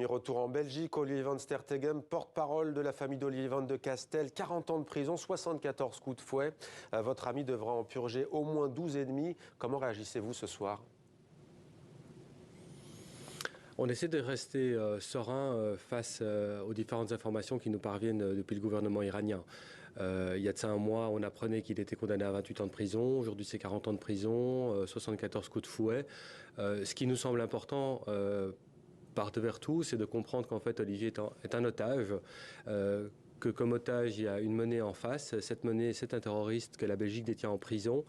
Demi-retour en Belgique, Olivier Van Sterteghem, porte-parole de la famille d'Olivier Van de Castel, 40 ans de prison, 74 coups de fouet. Votre ami devra en purger au moins 12 et demi. Comment réagissez-vous ce soir ? On essaie de rester serein face aux différentes informations qui nous parviennent depuis le gouvernement iranien. Il y a de ça un mois, on apprenait qu'il était condamné à 28 ans de prison. Aujourd'hui, c'est 40 ans de prison, 74 coups de fouet. Ce qui nous semble important par-devers tout, c'est de comprendre qu'en fait, Olivier est un otage. Que comme otage, il y a une monnaie en face. Cette monnaie, c'est un terroriste que la Belgique détient en prison.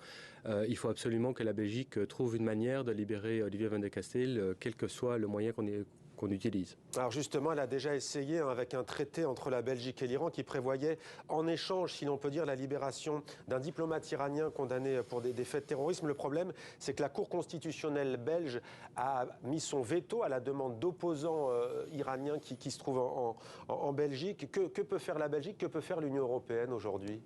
Il faut absolument que la Belgique trouve une manière de libérer Olivier Van de Castel, quel que soit le moyen qu'on utilise. Alors justement, elle a déjà essayé avec un traité entre la Belgique et l'Iran qui prévoyait en échange, si l'on peut dire, la libération d'un diplomate iranien condamné pour des faits de terrorisme. Le problème, c'est que la Cour constitutionnelle belge a mis son veto à la demande d'opposants iraniens qui se trouvent en Belgique. Que peut faire la Belgique? Que peut faire l'Union européenne aujourd'hui?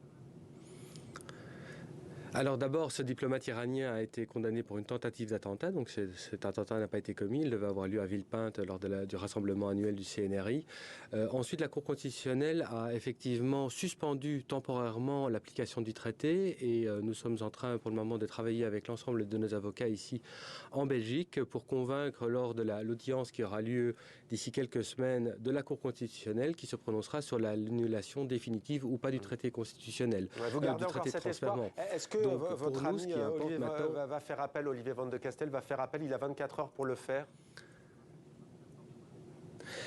Alors d'abord, ce diplomate iranien a été condamné pour une tentative d'attentat, donc cet attentat n'a pas été commis, il devait avoir lieu à Villepinte lors du rassemblement annuel du CNRI. Ensuite, la Cour constitutionnelle a effectivement suspendu temporairement l'application du traité et nous sommes en train pour le moment de travailler avec l'ensemble de nos avocats ici en Belgique pour convaincre lors de l'audience qui aura lieu d'ici quelques semaines de la Cour constitutionnelle qui se prononcera sur l'annulation définitive ou pas du traité constitutionnel, vous gardez du traité encore de cet espoir. Est-ce que donc, votre nous, ami Olivier va faire appel, Olivier Van de Castel va faire appel, il a 24 heures pour le faire?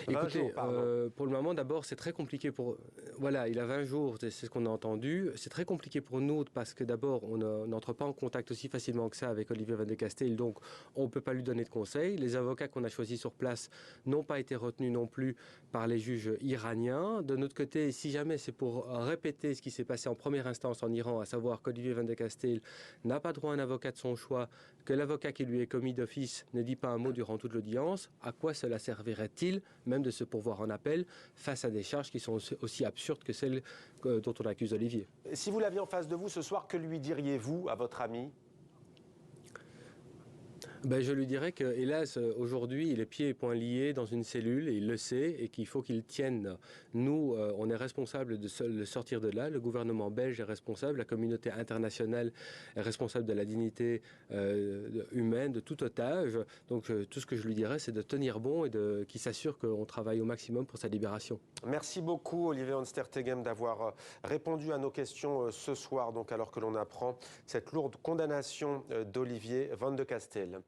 Écoutez, pour le moment, d'abord, c'est très compliqué pour... Voilà, il a 20 jours, c'est ce qu'on a entendu. C'est très compliqué pour nous parce que d'abord, on n'entre pas en contact aussi facilement que ça avec Olivier Van de Castel, donc on ne peut pas lui donner de conseils. Les avocats qu'on a choisis sur place n'ont pas été retenus non plus par les juges iraniens. De notre côté, si jamais c'est pour répéter ce qui s'est passé en première instance en Iran, à savoir qu'Olivier Van de Castel n'a pas droit à un avocat de son choix, que l'avocat qui lui est commis d'office ne dit pas un mot durant toute l'audience, à quoi cela servirait-il même de se pourvoir en appel face à des charges qui sont aussi absurdes que celles dont on accuse Olivier. Si vous l'aviez en face de vous ce soir, que lui diriez-vous à votre ami ? Je lui dirais que, hélas, aujourd'hui, il est pieds et poings liés dans une cellule, et il le sait, et qu'il faut qu'il tienne. Nous, on est responsable de le sortir de là. Le gouvernement belge est responsable, la communauté internationale est responsable de la dignité humaine de tout otage. Donc, tout ce que je lui dirais, c'est de tenir bon et qu'il s'assure qu'on travaille au maximum pour sa libération. Merci beaucoup, Olivier Van Sterteghem, d'avoir répondu à nos questions ce soir, donc alors que l'on apprend cette lourde condamnation d'Olivier Van de Castel.